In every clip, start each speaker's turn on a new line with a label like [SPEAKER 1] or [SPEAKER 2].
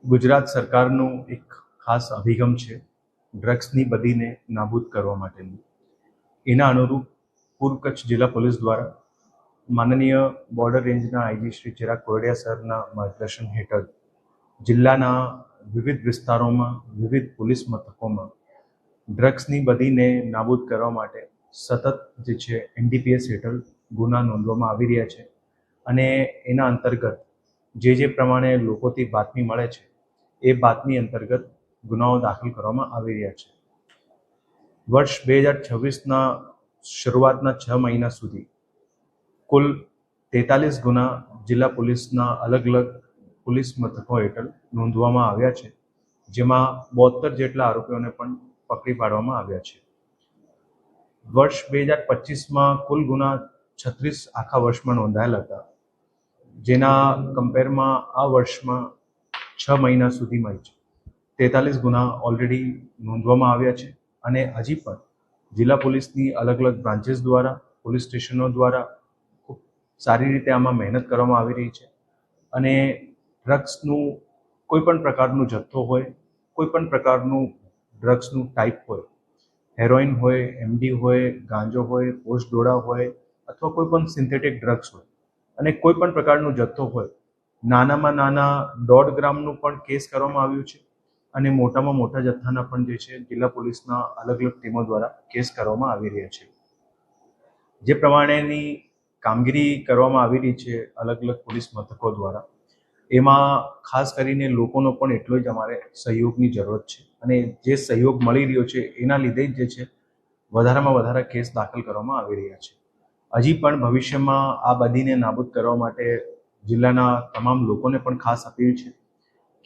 [SPEAKER 1] ગુજરાત સરકારનું એક ખાસ અભિગમ છે ડ્રગ્સની બદીને નાબૂદ કરવા માટેનું. એના અનુરૂપ પૂર્વ કચ્છ જિલ્લા પોલીસ દ્વારા માનનીય બોર્ડર રેન્જના આઈજી શ્રી ચિરાગ કોરડિયા સરના માર્ગદર્શન હેઠળ જિલ્લાના વિવિધ વિસ્તારોમાં વિવિધ પોલીસ મથકોમાં ડ્રગ્સની બદીને નાબૂદ કરવા માટે સતત જે છે એનડીપીએસ હેઠળ ગુના નોંધવામાં આવી રહ્યા છે અને એના અંતર્ગત જે પ્રમાણે લોકોથી બાતમી મળે છે એ બાતમી અંતર્ગત ગુનાઓ દાખલ કરવામાં આવી રહ્યા છે. વર્ષ 2026ના શરૂઆતના 6 મહિના સુધી કુલ 43 ગુના જિલ્લા પોલીસના અલગ અલગ પોલીસ મથકો હેઠળ નોંધવામાં આવ્યા છે, જેમાં 72 જેટલા આરોપીઓને પણ પકડી પાડવામાં આવ્યા છે. વર્ષ 2025માં કુલ ગુના 36 આખા વર્ષમાં નોંધાયેલા હતા, જેના કમ્પેરમાં આ વર્ષમાં 6 મહિના સુધીમાં જ 43 ગુના ઓલરેડી નોંધવામાં આવ્યા છે અને હજી પણ જિલ્લા પોલીસની અલગ અલગ બ્રાન્ચીસ દ્વારા, પોલીસ સ્ટેશનો દ્વારા ખૂબ સારી રીતે આમાં મહેનત કરવામાં આવી રહી છે અને ડ્રગ્સનું કોઈ પણ પ્રકારનું જથ્થો હોય, કોઈ પણ પ્રકારનું ડ્રગ્સનું ટાઈપ હોય, હેરોઇન હોય, એમડી હોય, ગાંજો હોય, પોસ્ટ ડોડા હોય અથવા કોઈ પણ સિન્થેટિક ડ્રગ્સ હોય અને કોઈ પણ પ્રકારનો જથ્થો હોય, નાનામાં નાના 1.5 ગ્રામનું પણ કેસ કરવામાં આવ્યું છે અને મોટામાં મોટા જથ્થાના પણ જે છે જિલ્લા પોલીસના અલગ અલગ ટીમો દ્વારા કેસ કરવામાં આવી રહ્યા છે. જે પ્રમાણેની કામગીરી કરવામાં આવી રહી છે અલગ અલગ પોલીસ મથકો દ્વારા, એમાં ખાસ કરીને લોકોનો પણ એટલો જ અમારે સહયોગની જરૂરત છે અને જે સહયોગ મળી રહ્યો છે એના લીધે જ જે છે વધારેમાં વધારે કેસ દાખલ કરવામાં આવી રહ્યા છે. હજી પણ ભવિષ્યમાં આ બદીને નાબૂદ કરવા માટે જિલ્લાના તમામ લોકોને પણ ખાસ અપીલ છે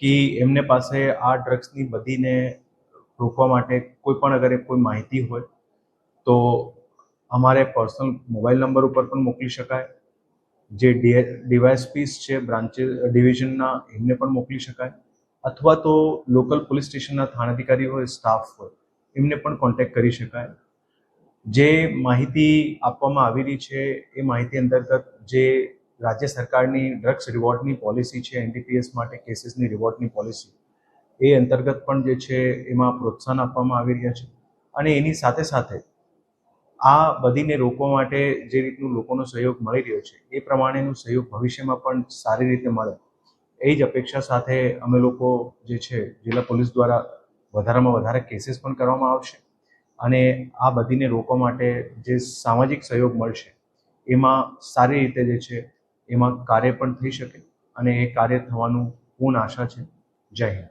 [SPEAKER 1] કે એમને પાસે આ ડ્રગ્સની બદીને રોકવા માટે કોઈ પણ અગર કોઈ માહિતી હોય તો અમારે પર્સનલ મોબાઈલ નંબર ઉપર પણ મોકલી શકાય, જે ડીવાયએસપીસ છે બ્રાન્ચીસ ડિવિઝનના એમને પણ મોકલી શકાય અથવા તો લોકલ પોલીસ સ્ટેશનના થાણાધિકારી હોય, સ્ટાફ હોય, એમને પણ કોન્ટેક્ટ કરી શકાય. જે માહિતી આપવામાં આવી રહી છે એ માહિતી અંતર્ગત જે રાજ્ય સરકારની ડ્રગ્સ રિવોર્ડની પોલિસી છે, એનડીપીએસ માટે કેસીસની રિવોર્ડની પોલિસી, એ અંતર્ગત પણ જે છે એમાં પ્રોત્સાહન આપવામાં આવી રહ્યા છે અને એની સાથે સાથે આ બદીને રોકવા માટે જે રીતનું લોકોનો સહયોગ મળી રહ્યો છે એ પ્રમાણેનો સહયોગ ભવિષ્યમાં પણ સારી રીતે મળે એ જ અપેક્ષા સાથે અમે લોકો જે છે જિલ્લા પોલીસ દ્વારા વધારેમાં વધારે કેસીસ પણ કરવામાં આવશે અને આ બદીને રોકવા માટે જે સામાજિક સહયોગ મળશે એમાં સારી રીતે જે છે એમાં કાર્ય પણ થઈ શકે અને એ કાર્ય થવાનું પૂર્ણ આશા છે. જય હિન્દ.